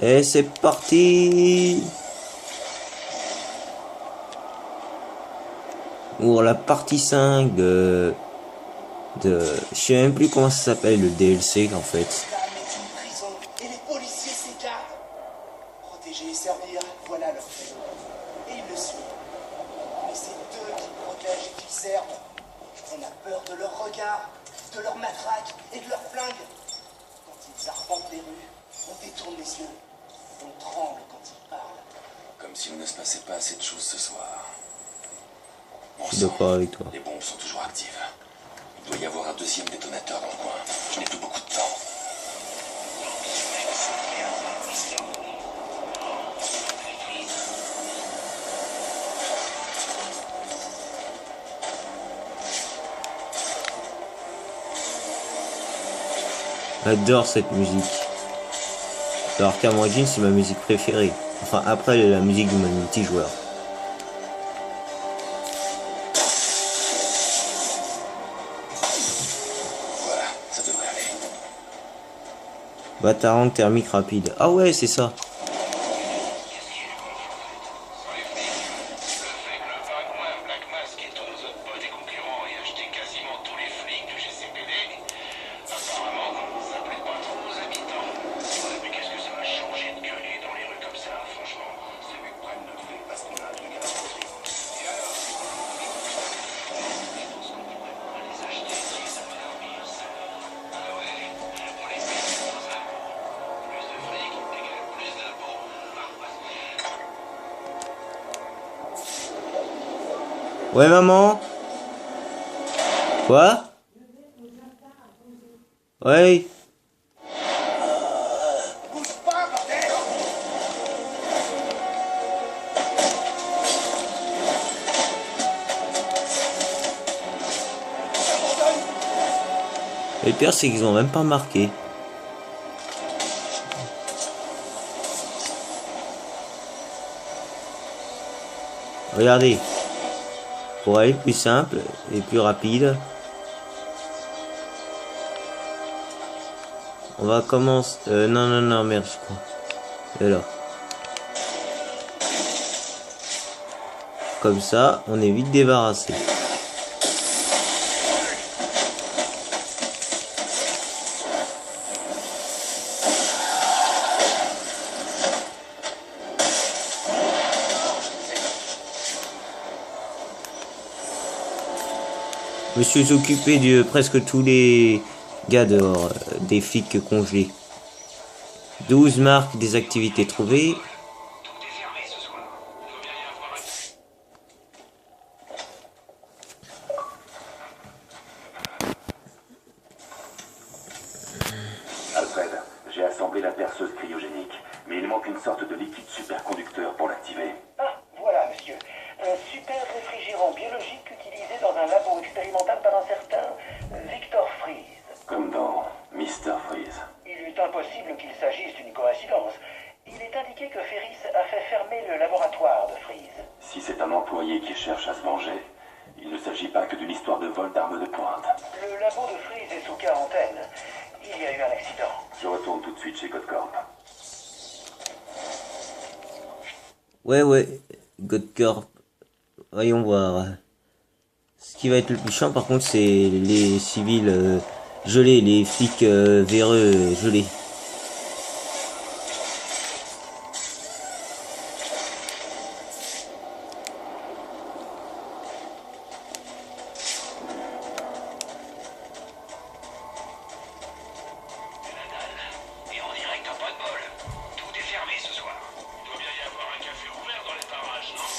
Et c'est parti pour la partie 5 je sais même plus comment ça s'appelle le DLC en fait. L'âme est une prison et les policiers s'écartent. Protéger et servir, voilà leur fait. Et ils le suivent. Mais c'est eux qui protègent et qui servent. On a peur de leur regard, de leur matraque et de leur flingue. Quand ils arpentent les rues, on détourne les yeux. On tremble quand ils parlent. Comme s'il ne se passait pas assez de choses ce soir. Je suis d'accord avec toi. Les bombes sont toujours actives. Il doit y avoir un deuxième détonateur dans le coin. Je n'ai plus beaucoup de temps. J'adore cette musique. Alors qu'à Jean, c'est ma musique préférée. Enfin, après la musique du multijoueur. Voilà, ça devrait aller. Batarang thermique rapide. Ah ouais, c'est ça. Ouais, maman? Quoi? Ouais. Bouge pas, bordel! Et le pire, c'est qu'ils ont même pas marqué. Regardez. Pour aller plus simple et plus rapide. On va commencer... non, merde, je crois. Et là. Comme ça, on est vite débarrassé. Je me suis occupé de presque tous les gars dehors, des flics congelés. 12 marques des activités trouvées. Alfred, j'ai assemblé la perceuse cryogénique, mais il manque une sorte de liquide superconducteur pour l'activer. Ah, voilà, monsieur. Un super réfrigérant biologique utilisé dans un labo expérimental par un certain Victor Freeze. Comme dans Mr. Freeze. Il est impossible qu'il s'agisse d'une coïncidence. Il est indiqué que Ferris a fait fermer le laboratoire de Freeze. Si c'est un employé qui cherche à se venger, il ne s'agit pas que d'une histoire de vol d'armes de pointe. Le labo de Freeze est sous quarantaine. Il y a eu un accident. Je retourne tout de suite chez Godcorp. Ouais, Godcorp. Voyons voir. Ce qui va être le plus chiant par contre c'est les civils gelés, les flics véreux gelés. Et on dirait que t'as pas de bol. Tout est fermé ce soir. Il doit bien y avoir un café ouvert dans les parages, non?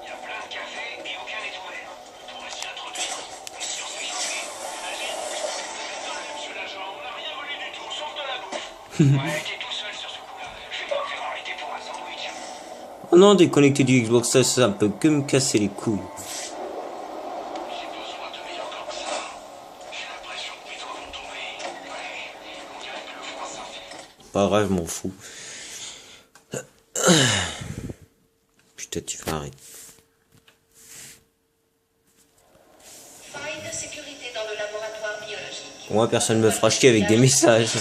Il y a plein de cafés et aucun n'est ouvert. On pourrait s'y introduire. Et si on s'échappait, imagine. Attendez, monsieur l'agent, on n'a rien volé du tout, sauf de la bouffe. Ouais, t'es tout seul sur ce coup-là. Je vais pas me faire arrêter pour un sandwich. Oh non, déconnecter du Xbox, ça peut que me casser les couilles. J'ai besoin de meilleurs comme ça. J'ai l'impression que mes doigts vont tomber. Ouais, on dirait que le froid s'infiltre. Pas grave, je m'en fous. Putain, tu fais arrêter. Faille de sécurité dans le laboratoire biologique. Moi, personne me fera chier avec des messages.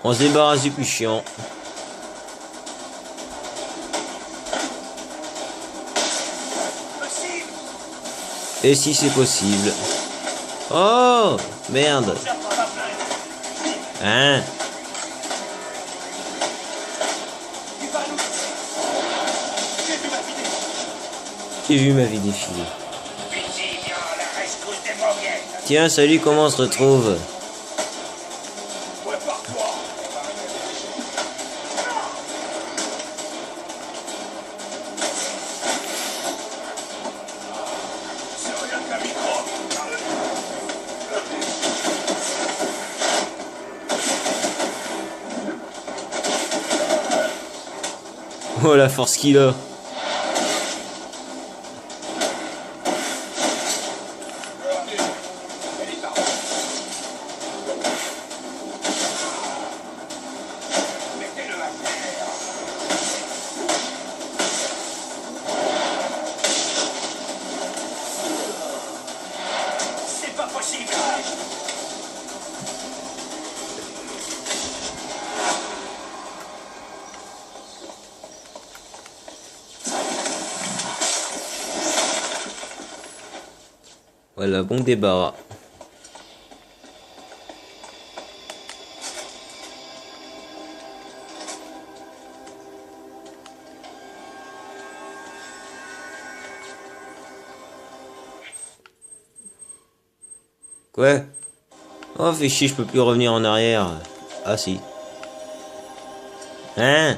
On se débarrasse du plus chiant. Et si c'est possible. Oh merde. Hein? J'ai vu ma vie défiler. Tiens, salut, comment on se retrouve? Oh la force qu'il a. C'est pas possible. Voilà, bon débarras. Quoi? Oh, fais chier, je peux plus revenir en arrière. Ah si. Hein?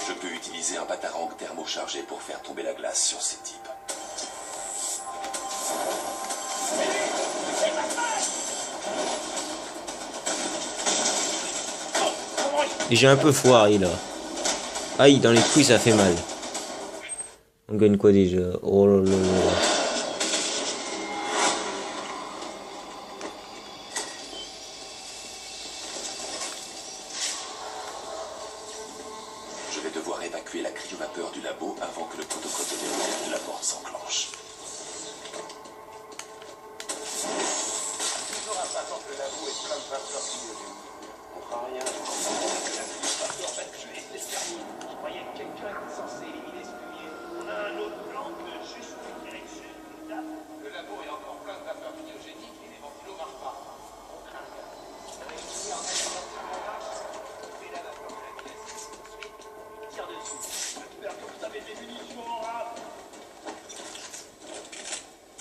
Je peux utiliser un batarang thermochargé pour faire tomber la glace sur ces types. Et j'ai un peu foiré là. Aïe, dans les couilles ça fait mal. On gagne quoi déjà? Oh là là là. Je vais devoir évacuer la cryovapeur du labo avant que le protocole de déroulement de la mort s'enclenche.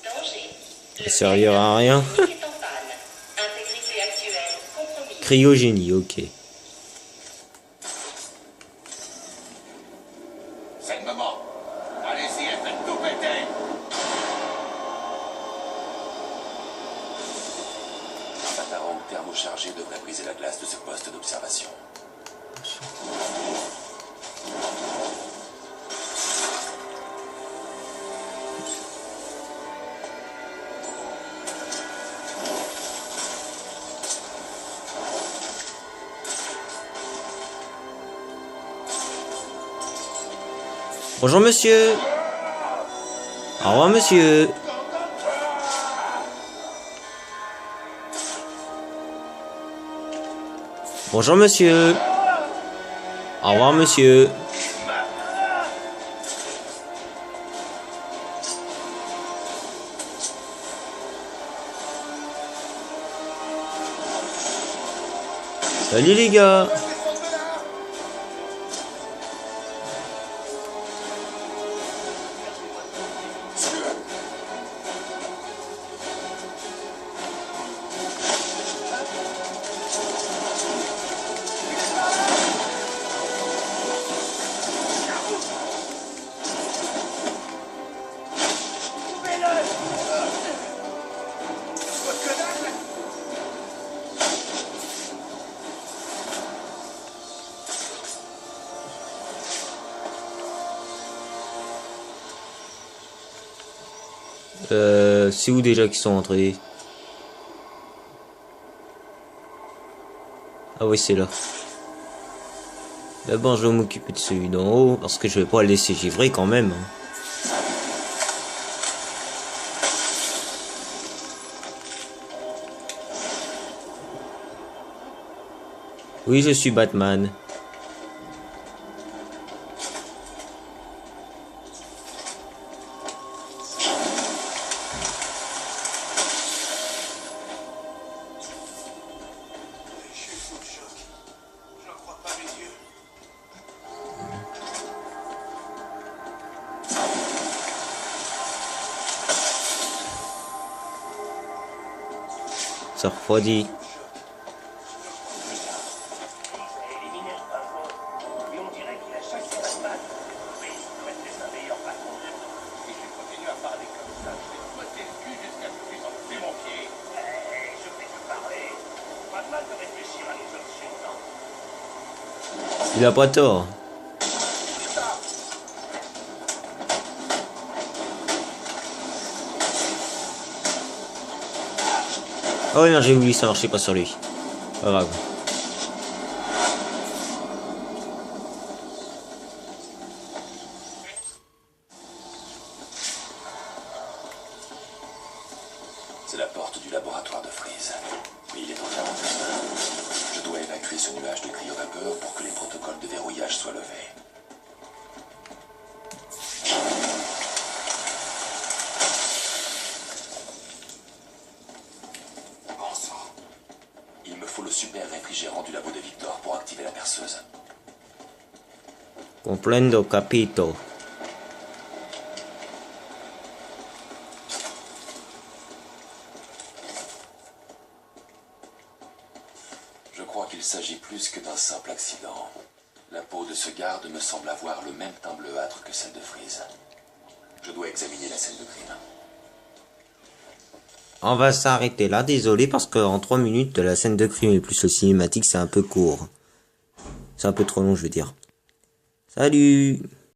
Danger. Ça servira à rien. Est en panne. Intégrité actuelle compromise. Cryogénie, ok. C'est le moment. Allez-y et faites tout péter. Un batarang thermochargé devrait briser la glace de ce poste d'observation. Bonjour monsieur. Au revoir monsieur. Bonjour monsieur. Au revoir monsieur. Salut les gars. C'est où déjà qu'ils sont entrés? Ah oui, c'est là. D'abord, je vais m'occuper de celui d'en haut, parce que je vais pas le laisser givrer quand même. Oui, je suis Batman. Je suis sous le choc. J'en crois pas mes yeux. Ça refroidit. Éliminé ce patron. Et on dirait qu'il a chassé Batman. Mais il doit être un meilleur patron. Si je continue à parler comme ça, je vais te botter le cul jusqu'à ce que tu en plus mon pied. Je vais te parler. Batman de réfléchir à les options, non? Il a pas tort. Oh non, j'ai oublié, ça marchait pas sur lui. Pas grave. C'est la porte du laboratoire de Freeze. Mais il est enfermé. Je dois évacuer ce nuage de cryovapeur pour que les protocoles de verrouillage soient levés. Bon sang. Il me faut le super réfrigérant du labo de Victor pour activer la perceuse. Comprendo, capito. Je crois qu'il s'agit plus que d'un simple accident. La peau de ce garde me semble avoir le même teint bleuâtre que celle de Freeze. Je dois examiner la scène de crime. On va s'arrêter là, désolé, parce qu'en 3 minutes, la scène de crime et plus le cinématique, c'est un peu court. C'est un peu trop long, je veux dire. Salut!